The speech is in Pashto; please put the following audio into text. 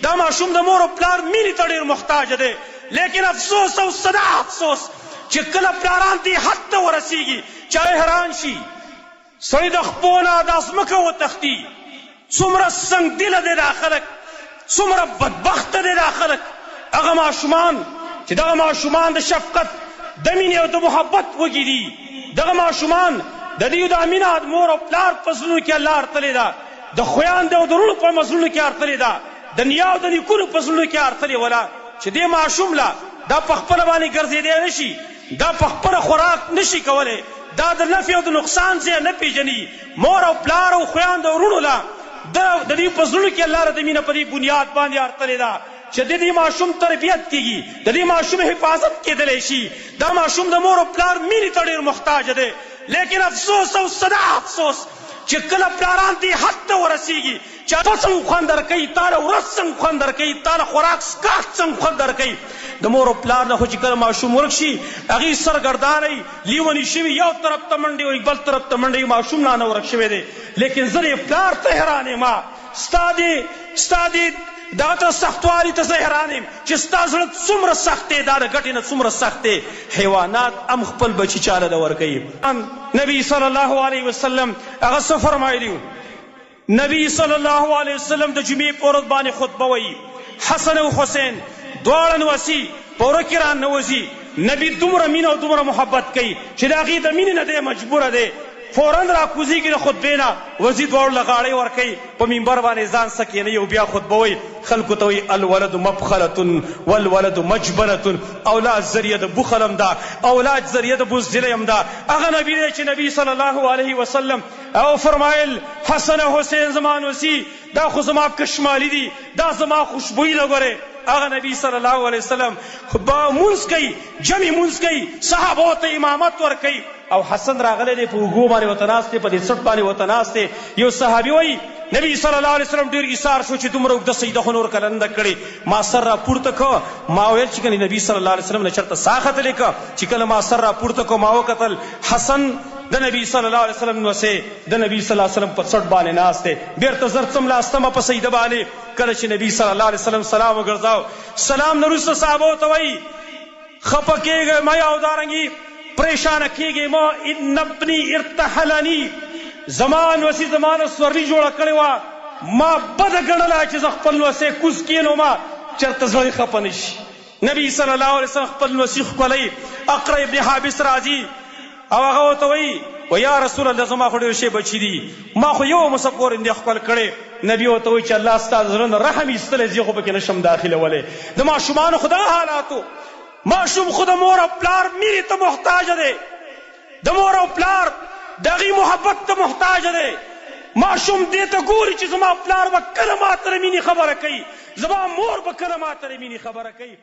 دا ماشوم د مور او پلار مینې ته ډېر محتاج دی. لیکن افسوس او صدا افسوس چې کله پلاران دې حد ته ورسیږي چې حیران شي سړی د خپو نه دا ځمکه وتښتي. څومره سنګدله دی دا خلک، څومره بدبخته دی دا خلک. هغه ماشومان چې دغه ماشومان د شفقت د مینې او د محبت وږي دي، دغه ماشومان د دې د مینه د مور او پلار په زړونو کې الله ارتلې ده، د خویندو او د وروڼو په زړونو کې ارتلې ده، د نیا او د نیکونو په زړونو کې ارتلې وله چې دې ماشوم له دا په خپله باندې ګرځېدی نشي، دا په خپله خوراک نشي کولی، دا د نفع او د نقصان ځای نه پیژني. مور او پلار او خویندو او وروڼو له د دې په زړونو کې الله د مینه په دې بنیاد باندې ارتلې ده چې د دې ماشوم تربیت کیږي، د دې ماشوم حفاظت کېدلی شي. دا ماشوم د مور او پلار مینې ته ډېر محتاج دی. لیکن افسوس او صدا افسوس چې کله پلاران دې حد ته ورسیږي چې ته څنګه خوند درکوي، تاله ورځ څنګه خوند درکوي، تاله خوراک څښاک څنګه خوند درکوي. د مور او پلار نه خو چې کله ماشوم ورک شي هغې سرګردانۍ لیوني شوي، یو طرف ته منډې وي بل طرف ته منډې وي، ماشوم نه ورک شوی دی. لیکن زه دې پلار ته حیران یم، ستا دې دغه ته سختوالي ته زه حیران یم چې ستا زړه څومره سخت دی، دا د ګټې نه څومره سخت دی. حیوانات هم خپل بچي چاله له ورکوي. نبی صلی الله علیه وسلم هغه څه فرمایلي وو؟ نبی صلی الله علیه وسلم د جمعې په ورځ باندې خطبه وایي، حسن او حسین دواړه نوسي په وره کې راننوځي. نبی دومره مینه او دومره محبت کوي چې د هغې د مینې نه دی مجبوره دی، فوراً راکوزیږي د خطبې نه، وزي دواړو له غاړې ورکوي، په منبر باندې ځان څه کښېنوي او بیا خطبه وایي. خلکو ته وایي الولد مبخلة والولد مجبنة، اولاد ذریعه د بخل هم ده، اولاد ذریعه د بزدلۍ هم ده. هغه نبی دی چې نبی صلی الله علیه وسلم او فرمایل حسن او حسین زما نوسي، دا خو زما کشمالي دي، دا زما خوشبویي لګورئ. هغه نبی صلی الله علیه وسلم مونځ کوي، جمع مونځ کوي، صحابو ته امامت ورکوي. او حسن راغلی دی په اوږو باندې ورته ناست دی، په دې څټ باندې ورته ناست دی. یو صحابي وایي نبی صلی الله علیه وسلم ډېر ایثار شو چې دومره اوږده سجده خو نور کله نه ده کړې. ما سر را پورته که، ما ویل چې کنې نبي صلی الله علیه وسلم نه چېرته ساه ختلې که. چې کله ما سر را پورته که ما وکتل حسن د نبی صلی الله علیه وسلم نوسې د نبی صلی الله علیه وسلم په څټ باندې ناست دی. بېرته زر څملاستمه په سجده باندې. کله چې نبی صلی الله علیه وسلم سلام وګرځاو، سلام نه وروسته صحابو ته وایي خفه کېږئ مه او دارنګې پریشانه کېږئ مه، ان ابني ارتحلني، زما نوسي زما نه سورلي جوړه کړې وه، ما بده ګڼله چې زه خپل نوسۍ کوز کېنومه چېرته زړی خفه نه شي. نبی صلی الله علیه وسلم خپل نوسي ښکلوي. اقرا ابن حابس راځي او هغه ورته وایي و یا رسول الله زما خو ډېر شی بچي دي، ما خو یو مصه پورې دې ښکل کړې. نبي ورته وایي چې الله ستا د زړه نه رحم ایستلی، زه خو پکې نشم داخلولی. د ماشومانو خو دغه حالاتو، ماشوم خو د مور او پلار مینې ته محتاج دی، د مور او پلار د هغې محبت ته محتاج دی. ماشوم دې ته ګوري چې زما پلار به کله ما ته د مینې خبره کوي، زما مور به کله ما ته د مینې خبره کوي.